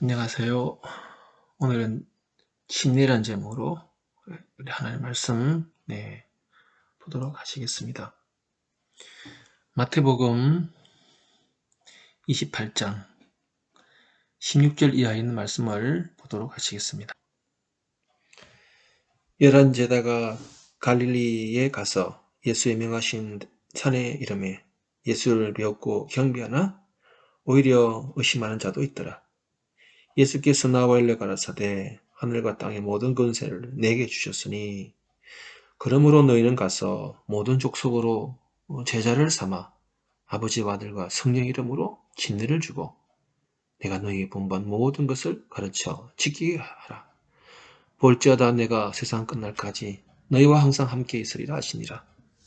안녕하세요. 오늘은 침례란 제목으로 우리 하나님 말씀 보도록 하시겠습니다. 마태복음 28장 16절 이하에 있는 말씀을 보도록 하시겠습니다. 열한 제자가 갈릴리에 가서 예수의 명하신 산에 이르매 예수를 배웠고 경배하나 오히려 의심하는 자도 있더라. 예수께서 나와 일러 가라사대 하늘과 땅의 모든 권세를 내게 주셨으니 그러므로 너희는 가서 모든 족속으로 제자를 삼아 아버지와 아들과 성령 이름으로 진리를 주고 내가 너희에게 분부한 모든 것을 가르쳐 지키게 하라. 볼지어다 내가 세상 끝날까지 너희와 항상 함께 있으리라 하시니라.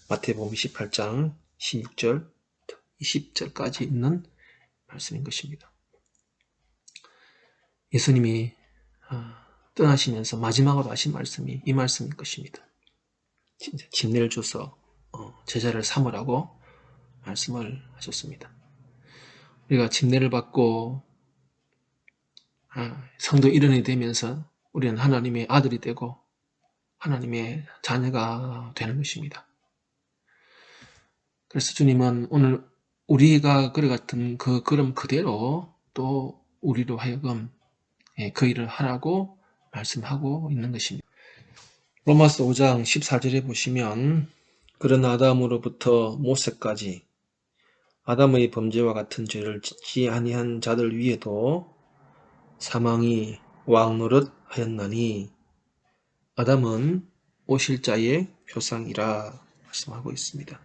마태복음 28장 16절 20절까지 있는 말씀인 것입니다. 예수님이 떠나시면서 마지막으로 하신 말씀이 이 말씀인 것입니다. 진리를 줘서 제자를 삼으라고 말씀을 하셨습니다. 우리가 침례를 받고 성도 일원이 되면서 우리는 하나님의 아들이 되고 하나님의 자녀가 되는 것입니다. 그래서 주님은 오늘 우리가 그래같은 그 걸음 그대로 또 우리로 하여금 그 일을 하라고 말씀하고 있는 것입니다. 로마서 5장 14절에 보시면 그런 아담으로부터 모세까지 아담의 범죄와 같은 죄를 짓지 아니한 자들 위에도 사망이 왕노릇 하였나니 아담은 오실 자의 표상이라 말씀하고 있습니다.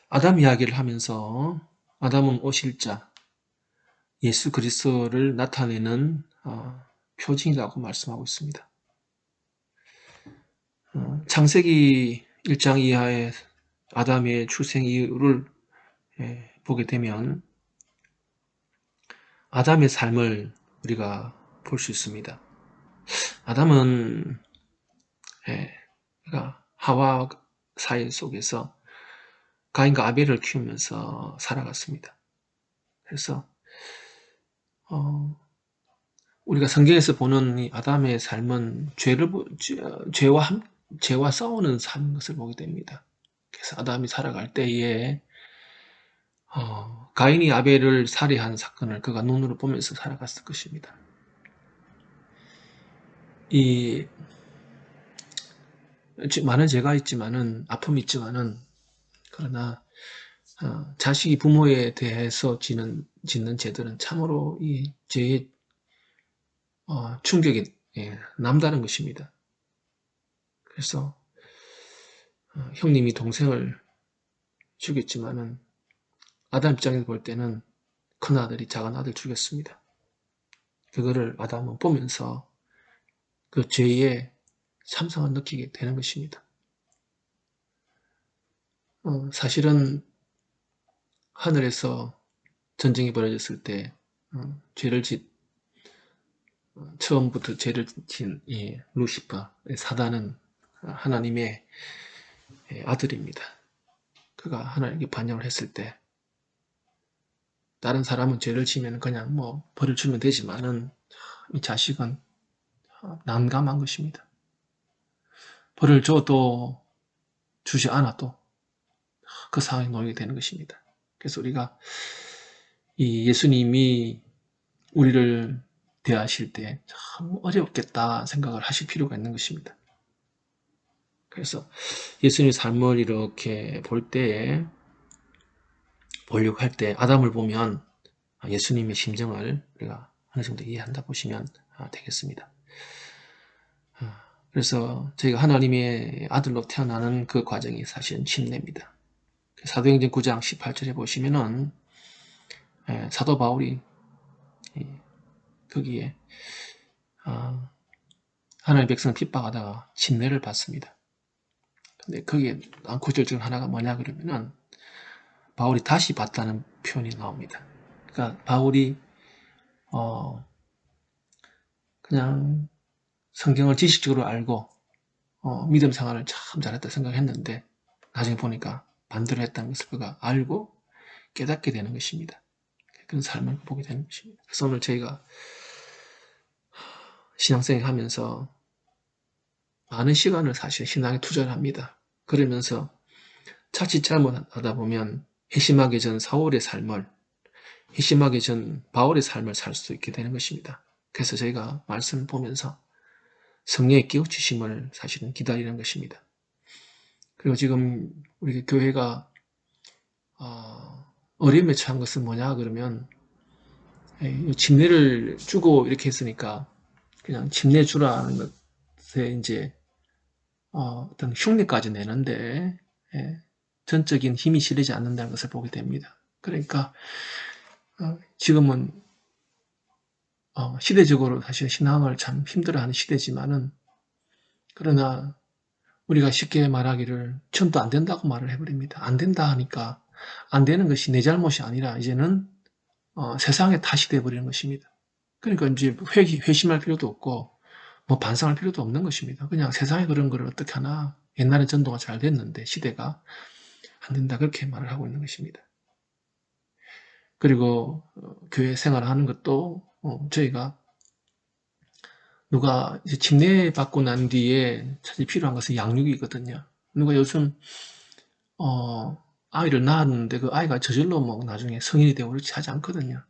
아담 이야기를 하면서 아담은 오실 자, 예수 그리스도를 나타내는 표징이라고 말씀하고 있습니다. 창세기 1장 이하의 아담의 출생 이유를 보게 되면 아담의 삶을 우리가 볼 수 있습니다. 아담은 하와 사이 속에서 가인과 아벨을 키우면서 살아갔습니다. 그래서 우리가 성경에서 보는 이 아담의 삶은 죄와 싸우는 삶인 것을 보게 됩니다. 그래서 아담이 살아갈 때에 가인이 아벨을 살해한 사건을 그가 눈으로 보면서 살아갔을 것입니다. 많은 죄가 있지만은 아픔이 있지만은 그러나 자식이 부모에 대해서 짓는 죄들은 참으로 이 죄의 충격이 남다른 것입니다. 그래서 형님이 동생을 죽였지만은 아담 입장에서 볼 때는 큰아들이 작은아들 죽였습니다. 그거를 아담은 보면서 그 죄의 참상을 느끼게 되는 것입니다. 사실은 하늘에서 전쟁이 벌어졌을 때 처음부터 죄를 진 루시퍼, 사단은 하나님의 아들입니다. 그가 하나님께 반역을 했을 때 다른 사람은 죄를 지면 그냥 벌을 주면 되지만은 이 자식은 난감한 것입니다. 벌을 줘도 주지 않아도 그 상황에 놓이게 되는 것입니다. 그래서 우리가 이 예수님이 우리를 대하실 때 참 어렵겠다 생각을 하실 필요가 있는 것입니다. 그래서 예수님의 삶을 이렇게 보려고 할 때 아담을 보면 예수님의 심정을 우리가 어느 정도 이해한다 보시면 되겠습니다. 그래서 저희가 하나님의 아들로 태어나는 그 과정이 사실은 침례입니다. 사도행전 9장 18절에 보시면은 사도 바울이 거기에 하나님의 백성을 핍박하다가 침례를 받습니다. 근데 거기에 구절 중 하나가 뭐냐 그러면은 바울이 다시 받다는 표현이 나옵니다. 그러니까 바울이 그냥 성경을 지식적으로 알고 믿음 생활을 참 잘했다 생각했는데 나중에 보니까 반대로 했다는 것을 그가 알고 깨닫게 되는 것입니다. 그런 삶을 보게 되는 것입니다. 그래서 오늘 저희가 신앙생활 하면서 많은 시간을 사실 신앙에 투자를 합니다. 그러면서 자칫 잘못하다 보면 회심하기 전 사울의 삶을, 회심하기 전 바울의 삶을 살 수 있게 되는 것입니다. 그래서 저희가 말씀을 보면서 성령의 깨우치심을 사실은 기다리는 것입니다. 그리고 지금 우리 교회가 어려움에 처한 것은 뭐냐 그러면 침례를 주고 이렇게 했으니까 그냥 침례 주라는 것에 이제 어떤 흉내까지 내는데 전적인 힘이 실리지 않는다는 것을 보게 됩니다. 그러니까 지금은 시대적으로 사실 신앙을 참 힘들어하는 시대지만은 그러나 우리가 쉽게 말하기를 전도 안 된다고 말을 해버립니다. 안 된다 하니까 안 되는 것이 내 잘못이 아니라 이제는 세상의 탓이 돼버리는 것입니다. 그러니까 이제 회심할 필요도 없고 뭐 반성할 필요도 없는 것입니다. 그냥 세상에 그런 걸 어떻게 하나 옛날에 전도가 잘 됐는데 시대가 안 된다 그렇게 말을 하고 있는 것입니다. 그리고 교회 생활하는 것도 저희가 누가 이제 침례 받고 난 뒤에 사실 필요한 것은 양육이거든요. 누가 요즘 아이를 낳았는데 그 아이가 저절로 뭐 나중에 성인이 되고 그렇지 하지 않거든요.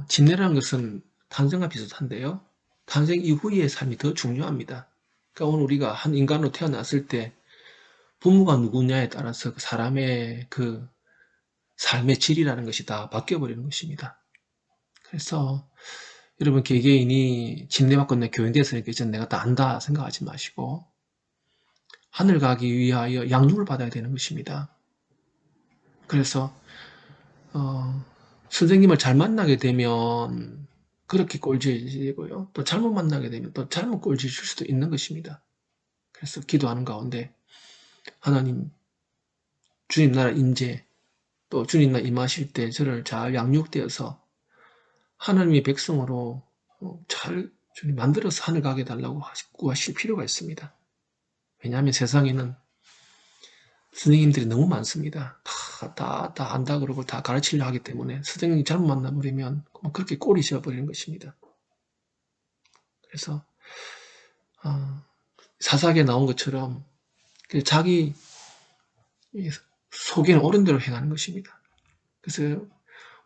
침례라는 것은 탄생과 비슷한데요. 탄생 이후의 삶이 더 중요합니다. 그러니까 오늘 우리가 한 인간으로 태어났을 때 부모가 누구냐에 따라서 그 사람의 그 삶의 질이라는 것이 다 바뀌어버리는 것입니다. 그래서 여러분 개개인이 침례받고 내 교인 됐으니까 이제 내가 다 안다 생각하지 마시고 하늘 가기 위하여 양육을 받아야 되는 것입니다. 그래서 선생님을 잘 만나게 되면 그렇게 꼴지고요. 또 잘못 만나게 되면 또 잘못 꼴질 수도 있는 것입니다. 그래서 기도하는 가운데 하나님 주님 나라 임재 또 주님 나라 임하실 때 저를 잘 양육되어서 하나님의 백성으로 잘 주님 만들어서 하늘 가게 달라고 구하실 필요가 있습니다. 왜냐하면 세상에는 선생님들이 너무 많습니다. 다 안다 그러고 다 가르치려 하기 때문에 선생님이 잘못 만나버리면 그렇게 꼴이 지어버리는 것입니다. 그래서 사사기에 나온 것처럼 자기 속에는 옳은 대로 행하는 것입니다. 그래서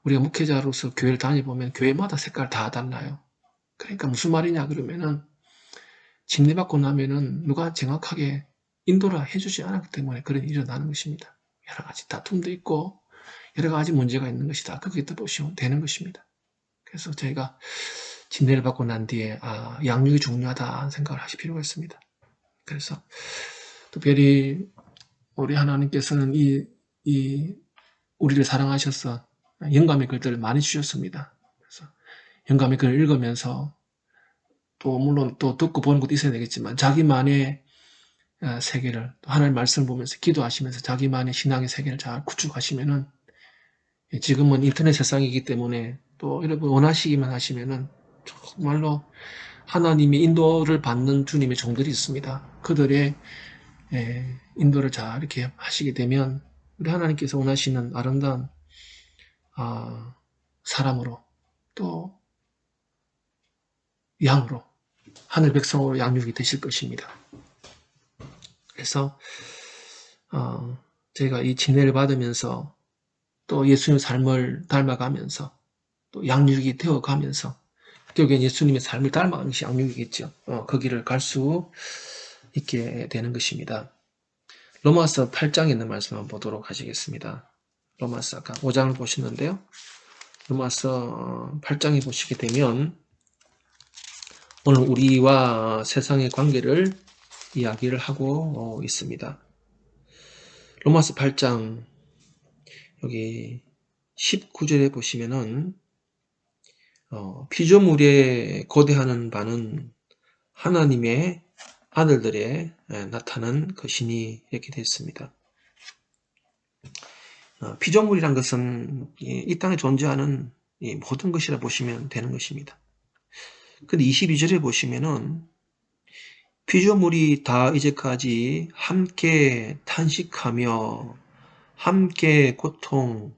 우리가 목회자로서 교회를 다녀보면 교회마다 색깔 다 달라요. 그러니까 무슨 말이냐 그러면은 침례받고 나면은 누가 정확하게 인도를 해주지 않았기 때문에 그런 일이 일어나는 것입니다. 여러 가지 다툼도 있고 여러 가지 문제가 있는 것이다. 그렇게 보시면 되는 것입니다. 그래서 저희가 침례를 받고 난 뒤에 양육이 중요하다 생각을 하실 필요가 있습니다. 그래서 특별히 우리 하나님께서는 우리를 사랑하셔서 영감의 글들을 많이 주셨습니다. 그래서 영감의 글을 읽으면서 또 물론 또 듣고 보는 것도 있어야 되겠지만 자기만의 세계를 또 하나님의 말씀을 보면서 기도하시면서 자기만의 신앙의 세계를 잘 구축하시면은 지금은 인터넷 세상이기 때문에 또 여러분 원하시기만 하시면은 정말로 하나님의 인도를 받는 주님의 종들이 있습니다. 그들의 인도를 잘 이렇게 하시게 되면 우리 하나님께서 원하시는 아름다운 사람으로 또 양으로 하늘 백성으로 양육이 되실 것입니다. 그래서 제가 이 진례를 받으면서 또 예수님의 삶을 닮아가면서 또 양육이 되어가면서 결국엔 예수님의 삶을 닮아가는 것이 양육이겠죠. 그 길을 갈 수 있게 되는 것입니다. 로마서 8장에 있는 말씀 한번 보도록 하시겠습니다. 로마서 아까 5장을 보시는데요. 로마서 8장에 보시게 되면 오늘 우리와 세상의 관계를 이야기를 하고 있습니다. 로마서 8장 여기 19절에 보시면은 피조물에 고대하는 바는 하나님의 아들들에 나타난 것이니 이렇게 되어 있습니다. 피조물이란 것은 이 땅에 존재하는 모든 것이라 보시면 되는 것입니다. 근데 22절에 보시면은 피조물이 다 이제까지 함께 탄식하며 함께 고통하는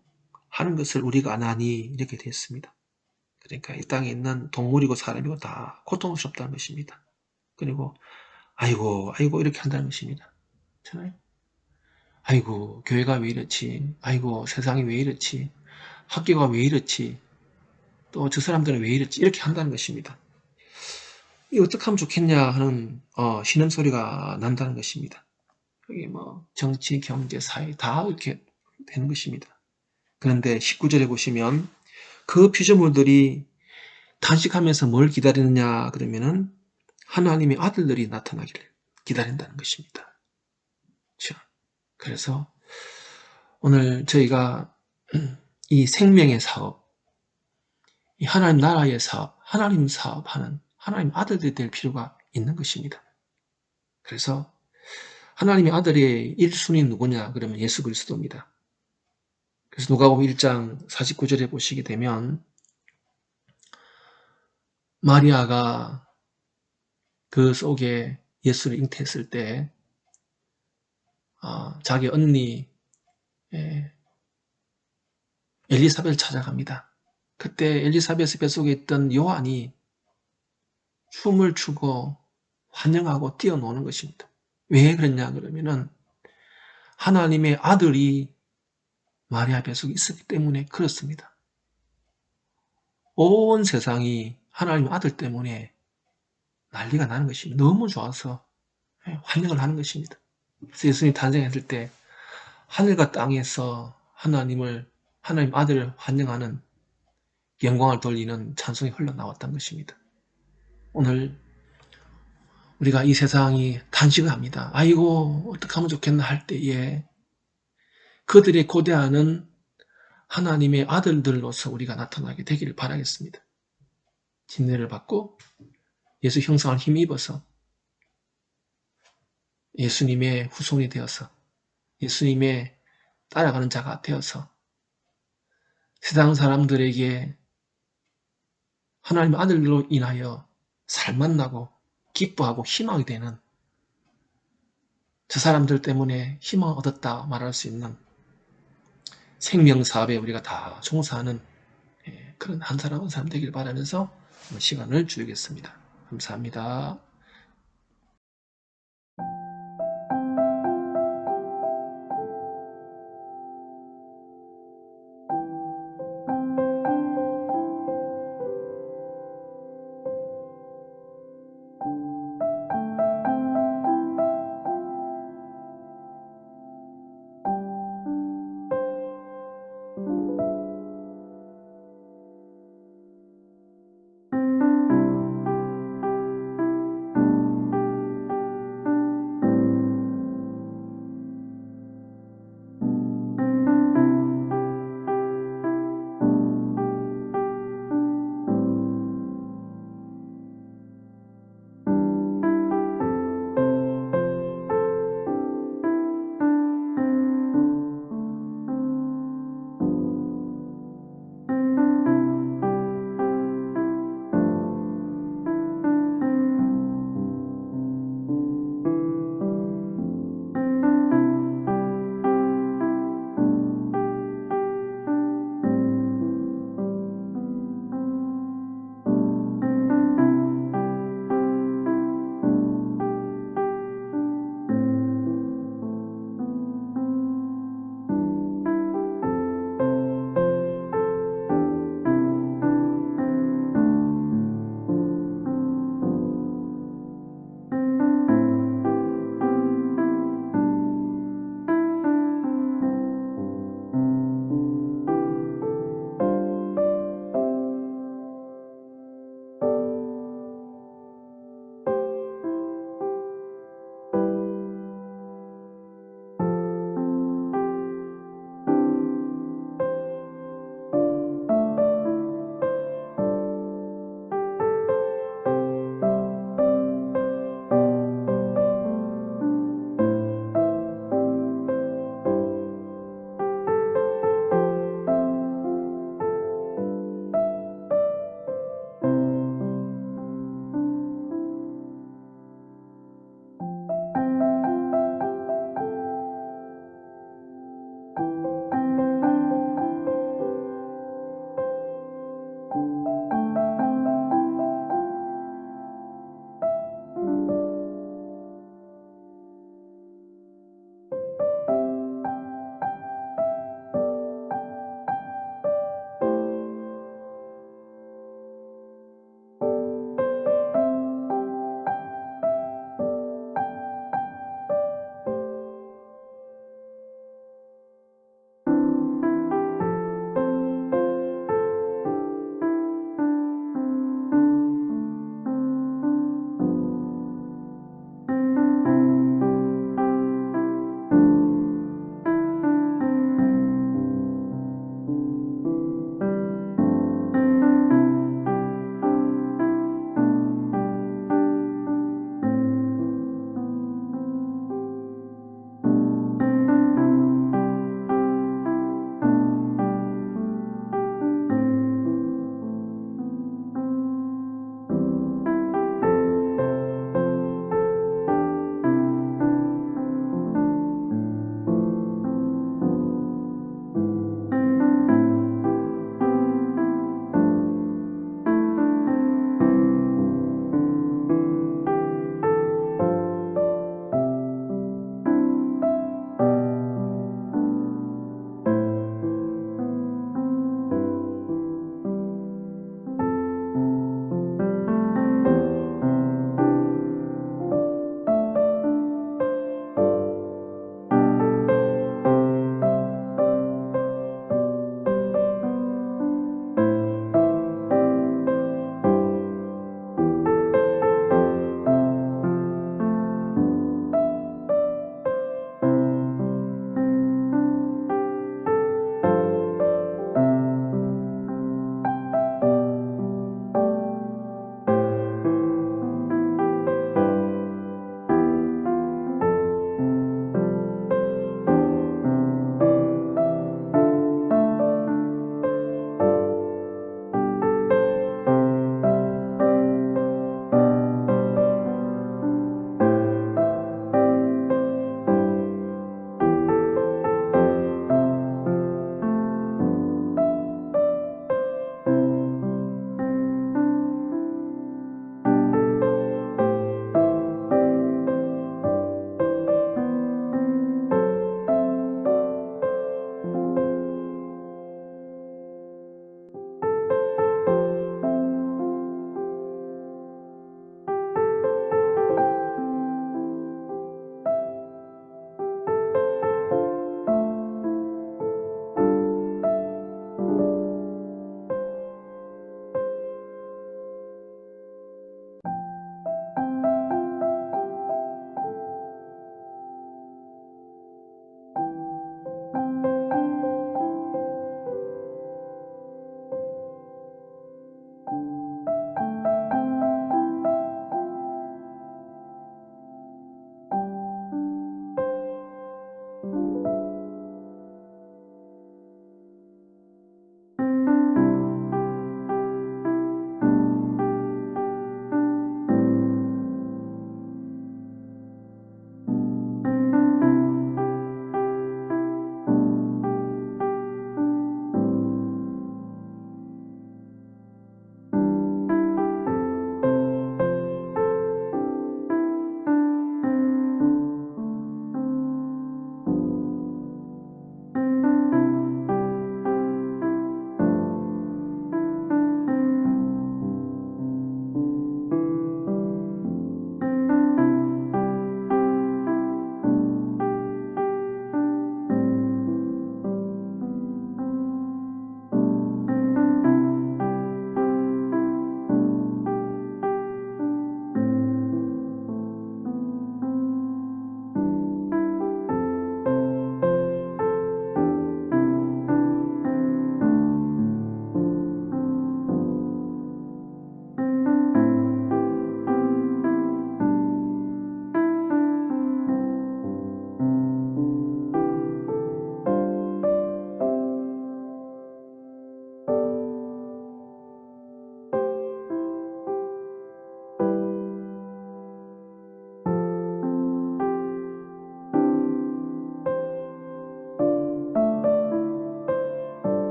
것을 우리가 안 하니 이렇게 됐습니다. 그러니까 이 땅에 있는 동물이고 사람이고 다 고통스럽다는 것입니다. 그리고 아이고 아이고 이렇게 한다는 것입니다. 그렇잖아요? 아이고 교회가 왜 이렇지, 아이고 세상이 왜 이렇지, 학교가 왜 이렇지, 또 저 사람들은 왜 이렇지, 이렇게 한다는 것입니다. 이 어떻게 하면 좋겠냐 하는 신음소리가 난다는 것입니다. 여기 뭐 정치, 경제, 사회 다 이렇게 되는 것입니다. 그런데 19절에 보시면 그 피조물들이 단식하면서 뭘 기다리느냐 그러면은 하나님의 아들들이 나타나기를 기다린다는 것입니다. 그렇죠? 그래서 오늘 저희가 이 생명의 사업, 이 하나님 나라의 사업, 하나님 사업하는 하나님 아들들이 될 필요가 있는 것입니다. 그래서 하나님의 아들의 1순위 누구냐 그러면 예수 그리스도입니다. 그래서 누가복음 1장 49절에 보시게 되면 마리아가 그 속에 예수를 잉태했을 때 자기 언니 엘리사벳을 찾아갑니다. 그때 엘리사벳의 뱃속에 있던 요한이 춤을 추고 환영하고 뛰어노는 것입니다. 왜 그랬냐 그러면은 하나님의 아들이 마리아 뱃속에 있었기 때문에 그렇습니다. 온 세상이 하나님의 아들 때문에 난리가 나는 것입니다. 너무 좋아서 환영을 하는 것입니다. 그래서 예수님이 탄생했을 때 하늘과 땅에서 하나님 아들을 환영하는 영광을 돌리는 찬송이 흘러나왔던 것입니다. 오늘 우리가 이 세상이 탄식을 합니다. 아이고 어떻게 하면 좋겠나 할 때에 그들의 고대하는 하나님의 아들들로서 우리가 나타나게 되기를 바라겠습니다. 진례를 받고 예수 형상을 힘입어서 예수님의 후손이 되어서 예수님의 따라가는 자가 되어서 세상 사람들에게 하나님의 아들로 인하여 살만나고 기뻐하고 희망이 되는, 저 사람들 때문에 희망을 얻었다 말할 수 있는 생명사업에 우리가 다 종사하는 그런 한 사람 한 사람 되길 바라면서 시간을 줄이겠습니다. 감사합니다.